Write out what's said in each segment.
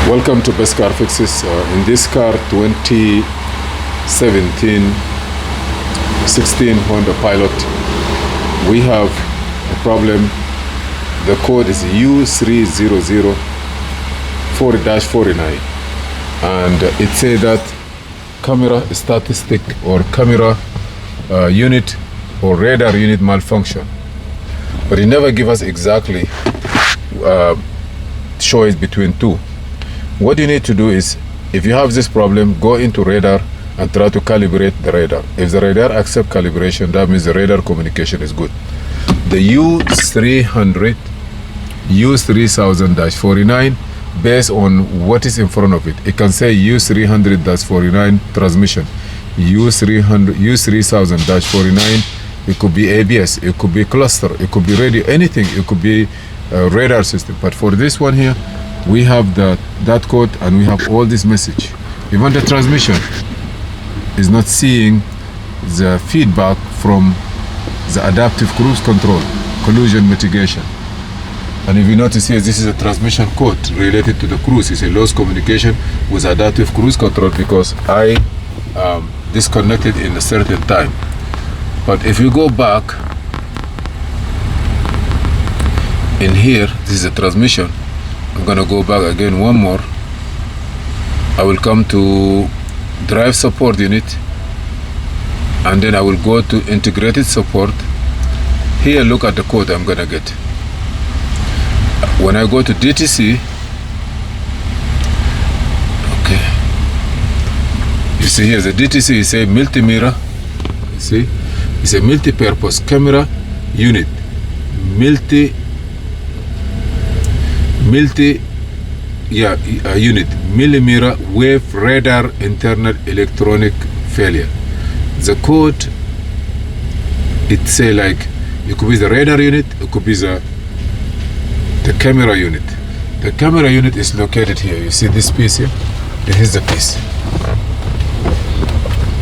Welcome to Best Car Fixes. In this car, 2017-16 Honda Pilot, we have a problem. The code is U3000-49, and it says that camera statistic or camera unit or radar unit malfunction, but it never give us exactly choice between two. What you need to do is, if you have this problem, go into radar and try to calibrate the radar. If the radar accepts calibration, that means the radar communication is good. The U3000-49, based on what is in front of it, it can say U300-49 transmission, U3000-49. It could be ABS, it could be cluster, it could be radio, anything. It could be a radar system. But for this one here, we have that code, and we have all this message. Even the transmission is not seeing the feedback from the adaptive cruise control, collision mitigation. And if you notice here, this is a transmission code related to the cruise. It's a lost communication with adaptive cruise control because I disconnected in a certain time. But if you go back in here, this is a transmission. I'm gonna go back again one more. I will come to drive support unit, and then I will go to integrated support. Here, look at the code I'm gonna get. When I go to DTC, okay, you see here the DTC is a multimirror. You see, it's a multi-purpose camera unit, unit, millimeter wave radar internal electronic failure. The code, it say like, it could be the radar unit, it could be the camera unit. The camera unit is located here. You see this piece here? This is the piece,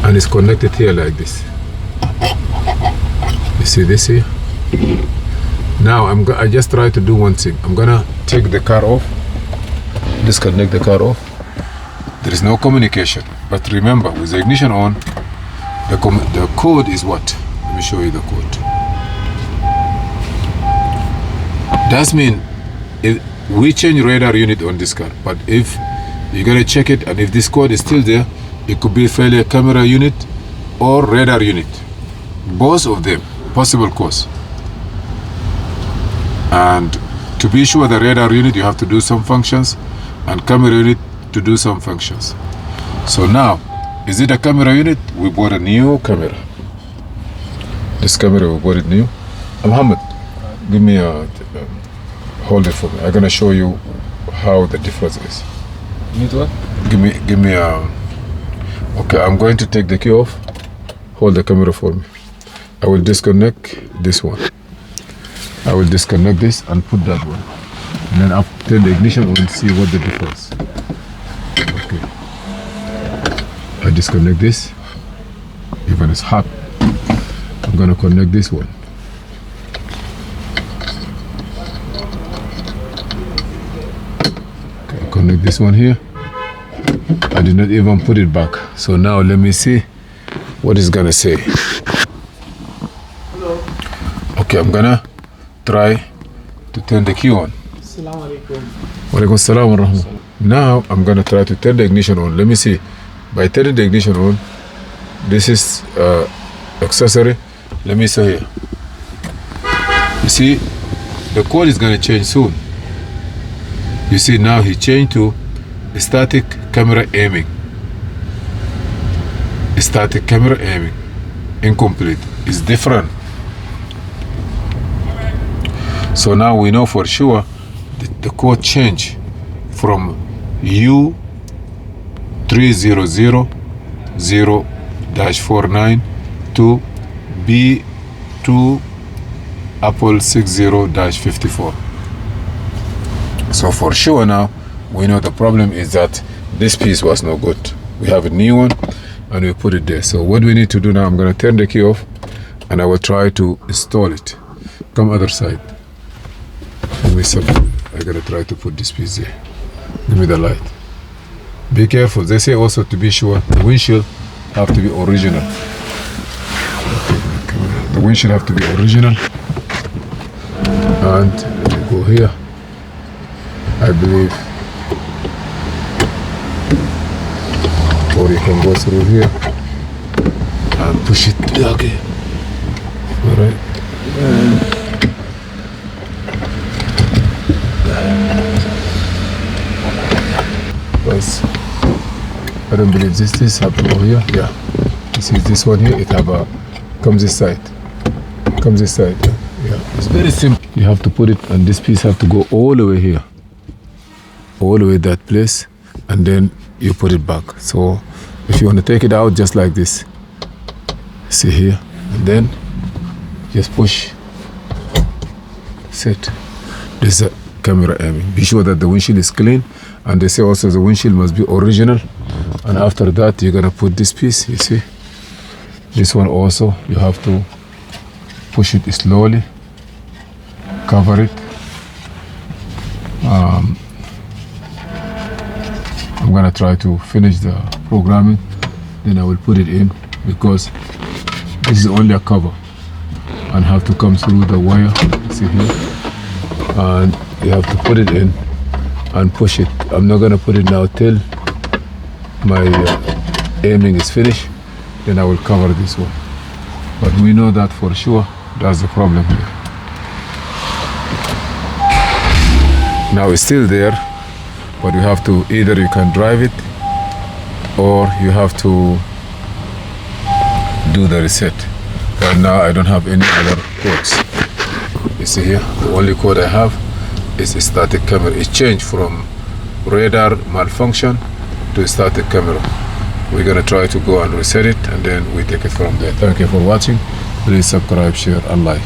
and it's connected here like this. You see this here? Now I just try to do one thing. I'm gonna take the car off, disconnect the car off. There is no communication, but remember, with the ignition on, the code is what? Let me show you the code. That means if we change radar unit on this car, but if you gotta check it, and if this code is still there, it could be failure camera unit or radar unit. Both of them possible cause. And to be sure, the radar unit, you have to do some functions, and camera unit to do some functions. So now, is it a camera unit? We bought a new camera. This camera, we bought it new. Muhammad, give me a, hold it for me. I'm gonna show you how the difference is. Need what? Give me a, okay, I'm going to take the key off. Hold the camera for me. I will disconnect this one. I will disconnect this and put that one, and then I'll turn the ignition on and see what the difference. Okay, I disconnect this. Even it's hot, I'm gonna connect this one. Okay, connect this one here. I did not even put it back. So now let me see what it's gonna say. Hello. Okay, I'm gonna try to turn the key on. Assalamu alaikum. Walaikum salam wa rahmatullah. Now I'm gonna try to turn the ignition on. Let me see. By turning the ignition on, this is accessory. Let me see here. You see, the code is gonna change soon. You see, now he changed to static camera aiming. Static camera aiming. Incomplete. It's different. So now we know for sure the code change from U3000-49 to B2 Apple 60-54. So for sure now we know the problem is that this piece was no good. We have a new one and we put it there. So what we need to do now, I'm going to turn the key off and I will try to install it. Come other side. I gotta try to put this piece there. Give me the light. Be careful. They say also to be sure the windshield have to be original. The windshield have to be original. And go here. I believe. Or you can go through here and push it. Okay. All right. Because I don't believe this have to go here. Yeah. You see this one here, it have a comes this side. Comes this side. Yeah. It's very simple. You have to put it, and this piece have to go all the way here. All the way that place, and then you put it back. So if you want to take it out just like this, see here, and then just push, set. This is a camera aiming. Be sure that the windshield is clean, and they say also the windshield must be original. And after that, you're gonna put this piece, you see, this one also, you have to push it slowly, cover it. I'm gonna try to finish the programming, then I will put it in, because this is only a cover and have to come through the wire, see here, and you have to put it in and push it. I'm not gonna put it now till my aiming is finished, then I will cover this one. But we know that for sure, that's the problem here. Now it's still there, but you have to, either you can drive it or you have to do the reset. Right now I don't have any other codes. You see here, the only code I have is a static camera. It changed from radar malfunction to static camera. We're gonna try to go and reset it, and then we take it from there. Thank you for watching. Please subscribe, share and like.